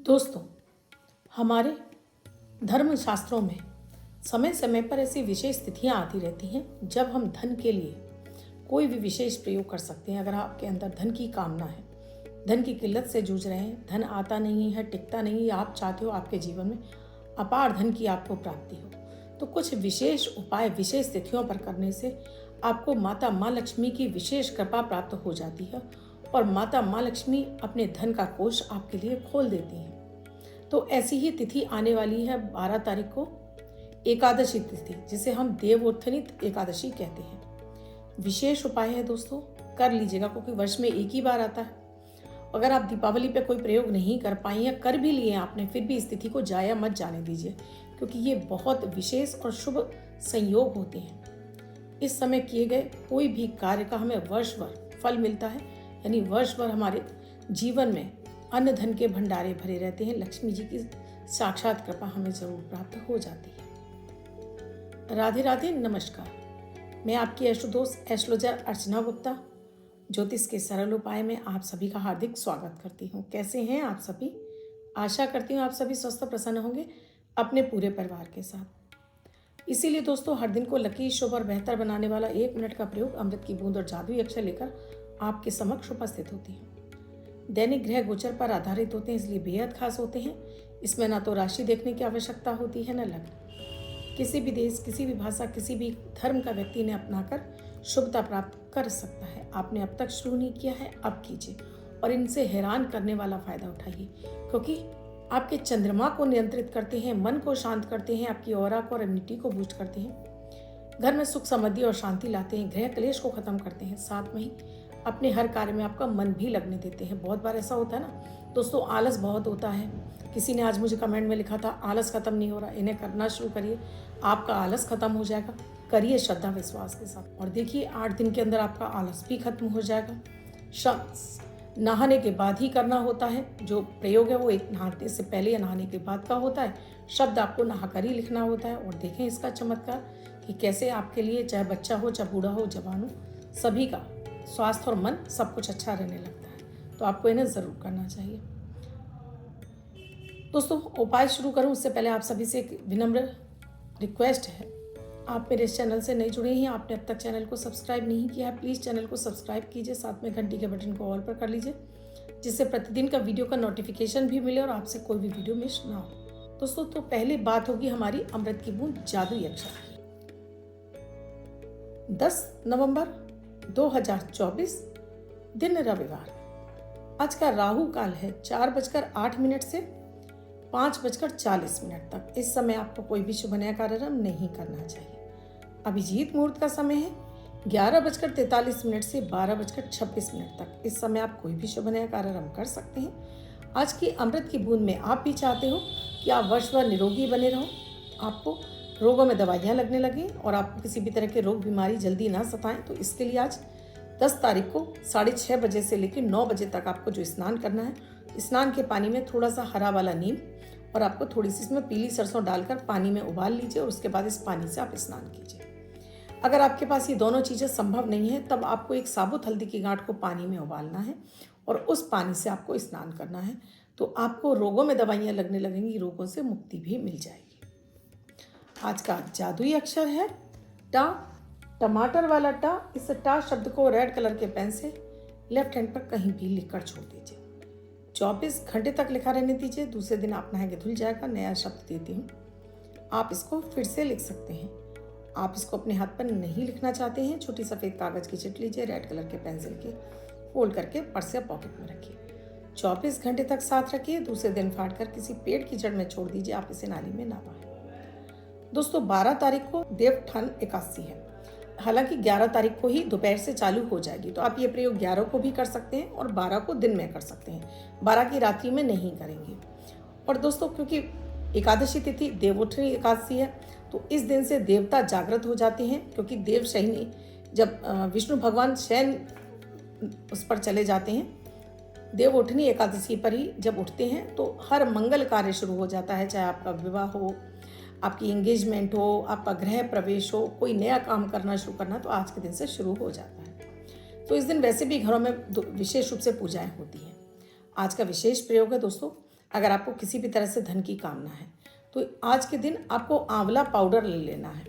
दोस्तों, हमारे धर्म शास्त्रों में समय समय पर ऐसी विशेष तिथियां आती रहती हैं जब हम धन के लिए कोई भी विशेष प्रयोग कर सकते हैं। अगर आपके अंदर धन की कामना है, धन की किल्लत से जूझ रहे हैं, धन आता नहीं है, टिकता नहीं है, आप चाहते हो आपके जीवन में अपार धन की आपको प्राप्ति हो, तो कुछ विशेष उपाय विशेष तिथियों पर करने से आपको माता माँ लक्ष्मी की विशेष कृपा प्राप्त हो जाती है और माता माँ लक्ष्मी अपने धन का कोष आपके लिए खोल देती हैं। तो ऐसी ही तिथि आने वाली है 12 तारीख को, एकादशी तिथि, जिसे हम देवोत्थानित एकादशी कहते हैं। विशेष उपाय है दोस्तों, कर लीजिएगा क्योंकि वर्ष में एक ही बार आता है। अगर आप दीपावली पे कोई प्रयोग नहीं कर पाए या कर भी लिए आपने, फिर भी इस तिथि को जाया मत जाने दीजिए, क्योंकि ये बहुत विशेष और शुभ संयोग होते हैं। इस समय किए गए कोई भी कार्य का हमें वर्ष भर फल मिलता है, यानी वर्ष भर हमारे जीवन में अन्न धन के भंडारे भरे रहते हैं। लक्ष्मी जी की साक्षात कृपा हमें जरूर प्राप्त हो जाती है। राधे राधे, नमस्कार। मैं आपकी एस्ट्रोदोस्त एस्ट्रोलॉजर अर्चना गुप्ता ज्योतिष के सरल उपाय में आप सभी का हार्दिक स्वागत करती हूँ। कैसे हैं आप सभी? आशा करती हूँ आप सभी स्वस्थ और प्रसन्न होंगे अपने पूरे परिवार के साथ। इसीलिए दोस्तों, हर दिन को लकी, शुभ और बेहतर बनाने वाला 1 मिनट का प्रयोग अमृत की बूंद और जादुई अक्षर लेकर आपके समक्ष उपस्थित होती है। दैनिक ग्रह गोचर पर आधारित होते हैं, इसलिए बेहद खास होते हैं। इसमें ना तो राशि देखने की आवश्यकता होती है, न लग्न। किसी भी देश, किसी भी भाषा, किसी भी धर्म का व्यक्ति ने अपनाकर शुभता प्राप्त कर सकता है। आपने अब तक शुरू नहीं किया है, अब कीजिए और इनसे हैरान करने वाला फायदा उठाइए, क्योंकि आपके चंद्रमा को नियंत्रित करते हैं, मन को शांत करते हैं, आपकी ऑरा को और इम्यूनिटी को बूस्ट करते हैं, घर में सुख समृद्धि और शांति लाते हैं, ग्रह क्लेश को खत्म करते हैं, साथ में ही अपने हर कार्य में आपका मन भी लगने देते हैं। बहुत बार ऐसा होता है ना दोस्तों, आलस बहुत होता है। किसी ने आज मुझे कमेंट में लिखा था, आलस खत्म नहीं हो रहा, इन्हें करना शुरू करिए, आपका आलस खत्म हो जाएगा। करिए श्रद्धा विश्वास के साथ और देखिए 8 दिन के अंदर आपका आलस भी खत्म हो जाएगा। नहाने के बाद ही करना होता है, जो प्रयोग है वो एक नहाने से पहले या नहाने के बाद का होता है। शब्द आपको नहाकर ही लिखना होता है और देखें इसका चमत्कार कि कैसे आपके लिए, चाहे बच्चा हो, चाहे बूढ़ा हो, जवान हो, सभी का स्वास्थ्य और मन सब कुछ अच्छा रहने लगता है। तो आपको इन्हें ज़रूर करना चाहिए। दोस्तों, उपाय शुरू करूं उससे पहले आप सभी से एक विनम्र रिक्वेस्ट है। आप मेरे इस चैनल से नहीं जुड़े हैं, आपने अब तक चैनल को सब्सक्राइब नहीं किया है, प्लीज़ चैनल को सब्सक्राइब कीजिए, साथ में घंटी के बटन को ऑल पर कर लीजिए, जिससे प्रतिदिन का वीडियो का नोटिफिकेशन भी मिले और आपसे कोई भी वीडियो मिस ना हो। दोस्तों, तो पहली बात होगी हमारी अमृत की बूंद जादुई अक्षर की। 10 नवंबर 2024, दिन रविवार। आज का राहु काल है 4:08 से 5:40 तक। इस समय आपको कोई भी शुभ नया कार्यक्रम नहीं करना चाहिए। अभिजीत मुहूर्त का समय है 11:43 से 12:26 तक। इस समय आप कोई भी शुभ नया कार्यक्रम कर सकते हैं। आज की अमृत की बूंद में आप भी चाहते हो कि आप वर्ष भर निरोगी बने रहो, आपको रोगों में दवाइयाँ लगने लगें और आपको किसी भी तरह के रोग बीमारी जल्दी ना सताएं, तो इसके लिए आज 10 तारीख को 6:30 बजे से लेकर 9 बजे तक आपको जो स्नान करना है, स्नान के पानी में थोड़ा सा हरा वाला नीम और आपको थोड़ी सी इसमें पीली सरसों डालकर पानी में उबाल लीजिए और उसके बाद इस पानी से आप स्नान कीजिए। अगर आपके पास ये दोनों चीज़ें संभव नहीं है, तब आपको एक साबुत हल्दी की गांठ को पानी में उबालना है और उस पानी से आपको स्नान करना है। तो आपको रोगों में दवाइयाँ लगने लगेंगी, रोगों से मुक्ति भी मिल जाएगी। आज का जादुई अक्षर है टा, टमाटर वाला टा। इस टा शब्द को रेड कलर के पेन से लेफ्ट हैंड पर कहीं भी लिखकर छोड़ दीजिए। 24 घंटे तक लिखा रहने दीजिए। दूसरे दिन आप नहाएंगे धुल जाएगा। नया शब्द देती हूँ, आप इसको फिर से लिख सकते हैं। आप इसको अपने हाथ पर नहीं लिखना चाहते हैं, छोटी सफ़ेद कागज़ की चिट लीजिए, रेड कलर के पेंसिल के फोल्ड करके पर्स या पॉकेट में रखिए। 24 घंटे तक साथ रखिए। दूसरे दिन फाड़ कर किसी पेड़ की जड़ में छोड़ दीजिए। आप इसे नाली में ना बहाएं। दोस्तों, 12 तारीख को देवोत्थान एकादशी है। हालांकि 11 तारीख को ही दोपहर से चालू हो जाएगी, तो आप ये प्रयोग 11 को भी कर सकते हैं और 12 को दिन में कर सकते हैं, 12 की रात्रि में नहीं करेंगे। और दोस्तों, क्योंकि एकादशी तिथि देवोत्थानी एकादशी है, तो इस दिन से देवता जागृत हो जाते हैं, क्योंकि देव शयनी, जब विष्णु भगवान शयन उस पर चले जाते हैं, देवोत्थानी एकादशी पर ही जब उठते हैं, तो हर मंगल कार्य शुरू हो जाता है। चाहे आपका विवाह हो, आपकी एंगेजमेंट हो, आपका गृह प्रवेश हो, कोई नया काम करना शुरू करना, तो आज के दिन से शुरू हो जाता है। तो इस दिन वैसे भी घरों में विशेष रूप से पूजाएं होती हैं। आज का विशेष प्रयोग है दोस्तों, अगर आपको किसी भी तरह से धन की कामना है तो आज के दिन आपको आंवला पाउडर ले लेना है।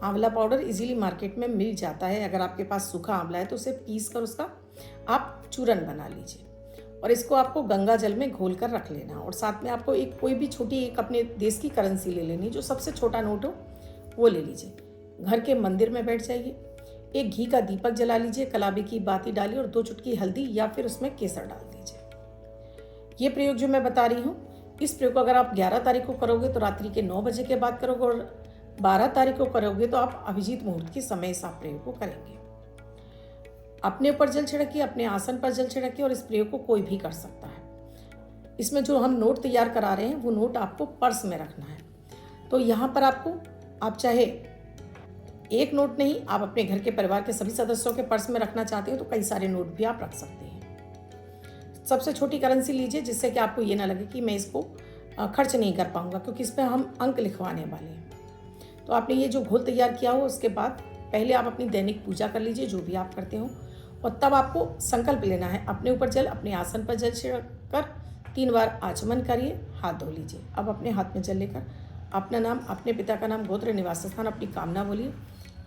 आंवला पाउडर इजीली मार्केट में मिल जाता है। अगर आपके पास सूखा आंवला है तो उसे पीस कर उसका आप चूरन बना लीजिए और इसको आपको गंगा जल में घोल कर रख लेना। और साथ में आपको एक कोई भी छोटी एक अपने देश की करेंसी ले लेनी, जो सबसे छोटा नोट हो वो ले लीजिए। घर के मंदिर में बैठ जाइए, एक घी का दीपक जला लीजिए, कलाबी की बाती डालिए और 2 चुटकी हल्दी या फिर उसमें केसर डाल दीजिए। ये प्रयोग जो मैं बता रही हूँ, इस प्रयोग को अगर आप 11 तारीख को करोगे तो रात्रि के 9 बजे के बाद करोगे और 12 तारीख को करोगे तो आप अभिजीत मुहूर्त के समय इस प्रयोग को करेंगे। अपने ऊपर जल छिड़किए, अपने आसन पर जल छिड़किए और इस प्रयोग को कोई भी कर सकता है। इसमें जो हम नोट तैयार करा रहे हैं वो नोट आपको पर्स में रखना है। तो यहाँ पर आपको, आप चाहे एक नोट नहीं, आप अपने घर के परिवार के सभी सदस्यों के पर्स में रखना चाहते हो तो कई सारे नोट भी आप रख सकते हैं। सबसे छोटी करेंसी लीजिए जिससे कि आपको ये ना लगे कि मैं इसको खर्च नहीं कर पाऊंगा, क्योंकि इस पर हम अंक लिखवाने वाले हैं। तो आपने ये जो घोल तैयार किया हो उसके बाद पहले आप अपनी दैनिक पूजा कर लीजिए, जो भी आप करते हो, और तब आपको संकल्प लेना है। अपने ऊपर जल, अपने आसन पर जल छिड़कर 3 बार आचमन करिए, हाथ धो लीजिए। अब अपने हाथ में जल लेकर अपना नाम, अपने पिता का नाम, गोत्र, निवास स्थान, अपनी कामना बोलिए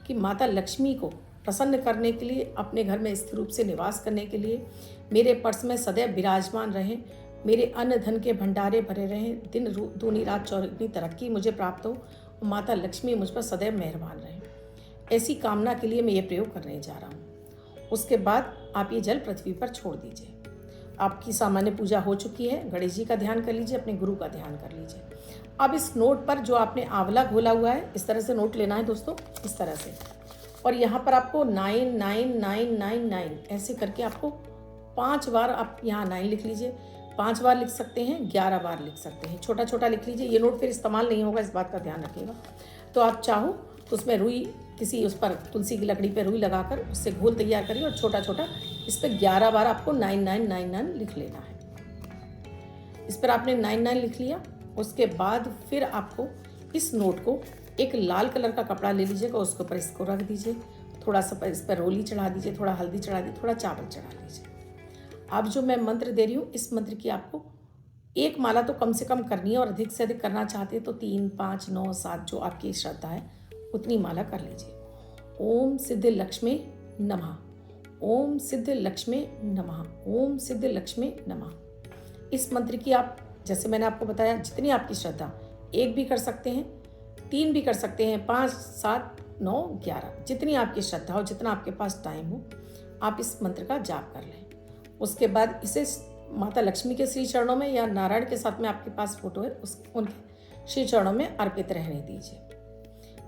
कि माता लक्ष्मी को प्रसन्न करने के लिए, अपने घर में स्थिर रूप से निवास करने के लिए मेरे पर्स में सदैव विराजमान रहें, मेरे अन्न धन के भंडारे भरे रहें, दिन दूनी रात चौगुनी तरक्की मुझे प्राप्त हो और माता लक्ष्मी मुझ पर सदैव मेहरबान रहें। ऐसी कामना के लिए मैं ये प्रयोग करने जा रहा हूँ। उसके बाद आप ये जल पृथ्वी पर छोड़ दीजिए। आपकी सामान्य पूजा हो चुकी है। गणेश जी का ध्यान कर लीजिए, अपने गुरु का ध्यान कर लीजिए। अब इस नोट पर जो आपने आंवला घोला हुआ है, इस तरह से नोट लेना है दोस्तों, इस तरह से, और यहाँ पर आपको 99999 ऐसे करके आपको 5 बार, आप यहाँ 9 लिख लीजिए, 5 बार लिख सकते हैं, 11 बार लिख सकते हैं। छोटा छोटा लिख लीजिए, ये नोट फिर इस्तेमाल नहीं होगा, इस बात का ध्यान रखिएगा। तो आप चाहो तो उसमें रुई, किसी उस पर तुलसी की लकड़ी पर रुई लगाकर उससे घोल तैयार करिए और छोटा छोटा इस पर 11 बार आपको 9999 लिख लेना है। इस पर आपने 99 लिख लिया। उसके बाद फिर आपको इस नोट को एक लाल कलर का कपड़ा ले लीजिएगा, उसके ऊपर इसको रख दीजिए, थोड़ा सा इस पर रोली चढ़ा दीजिए, थोड़ा हल्दी चढ़ा दीजिए, थोड़ा चावल चढ़ा लीजिए। अब जो मैं मंत्र दे रही हूँ, इस मंत्र की आपको एक माला तो कम से कम करनी है, और अधिक से अधिक करना चाहते हैं तो 3, 5, 9, 7 जो आपकी श्रद्धा है उतनी माला कर लीजिए। ओम सिद्ध लक्ष्मी नमः, ओम सिद्ध लक्ष्मी नमः, ओम सिद्ध लक्ष्मी नमः। इस मंत्र की आप, जैसे मैंने आपको बताया, जितनी आपकी श्रद्धा, 1 भी कर सकते हैं, 3 भी कर सकते हैं, 5, 7, 9, 11, जितनी आपकी श्रद्धा हो, जितना आपके पास टाइम हो, आप इस मंत्र का जाप कर लें। उसके बाद इसे माता लक्ष्मी के श्री चरणों में या नारायण के साथ में आपके पास फोटो है, उनके श्री चरणों में अर्पित रहने दीजिए।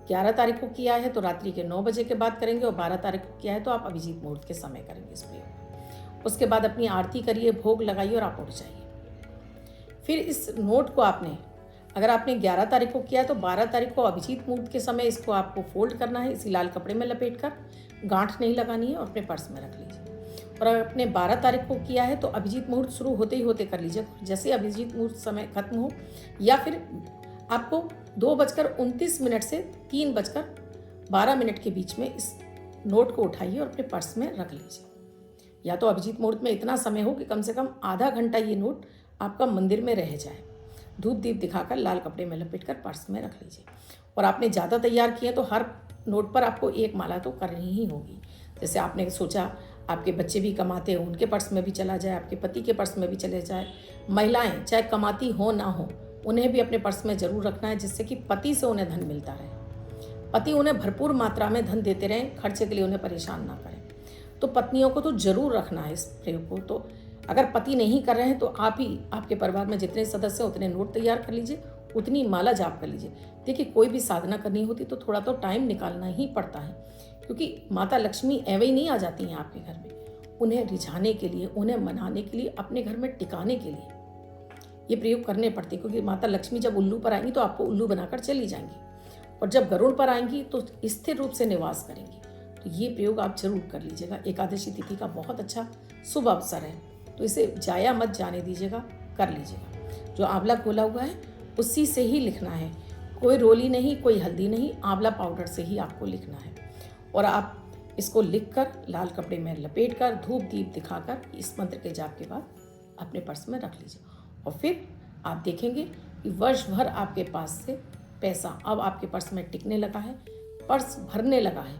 11 तारीख को किया है तो रात्रि के 9 बजे के बाद करेंगे, और 12 तारीख को किया है तो आप अभिजीत मुहूर्त के समय करेंगे इस प्रयोग। उसके बाद अपनी आरती करिए, भोग लगाइए और आप उठ जाइए। फिर इस नोट को आपने, अगर आपने 11 तारीख को किया है तो 12 तारीख को अभिजीत मुहूर्त के समय इसको आपको फोल्ड करना है, इसी लाल कपड़े में लपेट कर, गांठ नहीं लगानी है, और अपने पर्स में रख लीजिए। और अगर आपने 12 तारीख को किया है तो अभिजीत मुहूर्त शुरू होते ही होते कर लीजिए। जैसे अभिजीत मुहूर्त समय खत्म हो, या फिर आपको 2:29 से 3:12 के बीच में इस नोट को उठाइए और अपने पर्स में रख लीजिए। या तो अभिजीत मुहूर्त में इतना समय हो कि कम से कम आधा घंटा ये नोट आपका मंदिर में रह जाए। धूप दीप दिखाकर लाल कपड़े में लपेट कर पर्स में रख लीजिए। और आपने ज़्यादा तैयार किए तो हर नोट पर आपको एक माला तो करनी ही होगी। जैसे आपने सोचा आपके बच्चे भी कमाते हो, उनके पर्स में भी चला जाए, आपके पति के पर्स में भी चले जाए। महिलाएं चाहे कमाती हो ना हो, उन्हें भी अपने पर्स में जरूर रखना है, जिससे कि पति से उन्हें धन मिलता रहे, पति उन्हें भरपूर मात्रा में धन देते रहें, खर्चे के लिए उन्हें परेशान ना करें। तो पत्नियों को तो जरूर रखना है इस प्रयोग को। तो अगर पति नहीं कर रहे हैं तो आप ही, आपके परिवार में जितने सदस्य हैं उतने नोट तैयार कर लीजिए, उतनी माला जाप कर लीजिए। देखिए, कोई भी साधना करनी होती तो थोड़ा तो टाइम निकालना ही पड़ता है, क्योंकि माता लक्ष्मी एवं ही नहीं आ जाती हैं आपके घर में। उन्हें रिझाने के लिए, उन्हें मनाने के लिए, अपने घर में टिकाने के लिए ये प्रयोग करने पड़ते, क्योंकि माता लक्ष्मी जब उल्लू पर आएंगी तो आपको उल्लू बनाकर चली जाएंगी, और जब गरुड़ पर आएंगी तो स्थिर रूप से निवास करेंगी। तो ये प्रयोग आप जरूर कर लीजिएगा। एकादशी तिथि का बहुत अच्छा शुभ अवसर है, तो इसे जाया मत जाने दीजिएगा, कर लीजिएगा। जो आंवला खोला हुआ है उसी से ही लिखना है, कोई रोली नहीं, कोई हल्दी नहीं, आंवला पाउडर से ही आपको लिखना है। और आप इसको लिखकर लाल कपड़े में लपेटकर धूप दीप दिखाकर इस मंत्र के जाप के बाद अपने पर्स में रख लीजिए। और फिर आप देखेंगे कि वर्ष भर आपके पास से पैसा अब आपके पर्स में टिकने लगा है, पर्स भरने लगा है,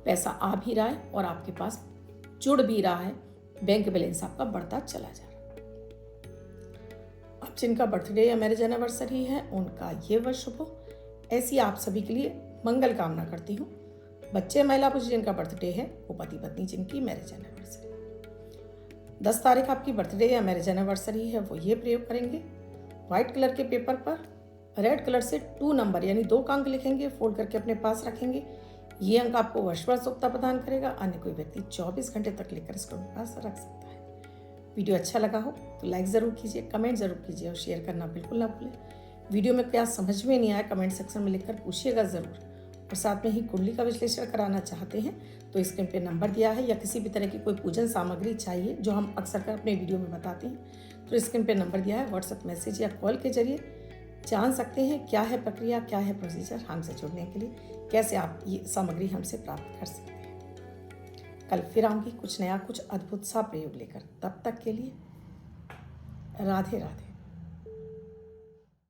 पैसा आ भी रहा है और आपके पास जुड़ भी रहा है, बैंक बैलेंस आपका बढ़ता चला जा रहा है। अब जिनका बर्थडे या मैरिज एनिवर्सरी है उनका ये वर्ष शुभ हो, ऐसी आप सभी के लिए मंगल कामना करती हूँ। बच्चे महिला पुरुष जिनका बर्थडे है वो पति पत्नी जिनकी मैरिज एनिवर्सरी 10 तारीख आपकी बर्थडे या मैरिज एनिवर्सरी है वो ये प्रयोग करेंगे। व्हाइट कलर के पेपर पर रेड कलर से 2 नंबर यानी 2 का अंक लिखेंगे, फोल्ड करके अपने पास रखेंगे। ये अंक आपको वर्ष भर शुभता प्रदान करेगा। अन्य कोई व्यक्ति 24 घंटे तक लेकर इसको अपने पास रख सकता है। वीडियो अच्छा लगा हो तो लाइक ज़रूर कीजिए, कमेंट ज़रूर कीजिए और शेयर करना बिल्कुल ना भूलें। वीडियो में क्या समझ में नहीं आया कमेंट सेक्शन में लिखकर पूछिएगा ज़रूर। और साथ में ही कुंडली का विश्लेषण कराना चाहते हैं तो स्क्रीन पे नंबर दिया है, या किसी भी तरह की कोई पूजन सामग्री चाहिए जो हम अक्सर कर अपने वीडियो में बताते हैं तो स्क्रीन पे नंबर दिया है। व्हाट्सएप मैसेज या कॉल के जरिए जान सकते हैं क्या है प्रक्रिया, क्या है प्रोसीजर हमसे जुड़ने के लिए, कैसे आप ये सामग्री हमसे प्राप्त कर सकते हैं। कल फिर आऊँगी कुछ नया, कुछ अद्भुत सा प्रयोग लेकर। तब तक के लिए राधे राधे।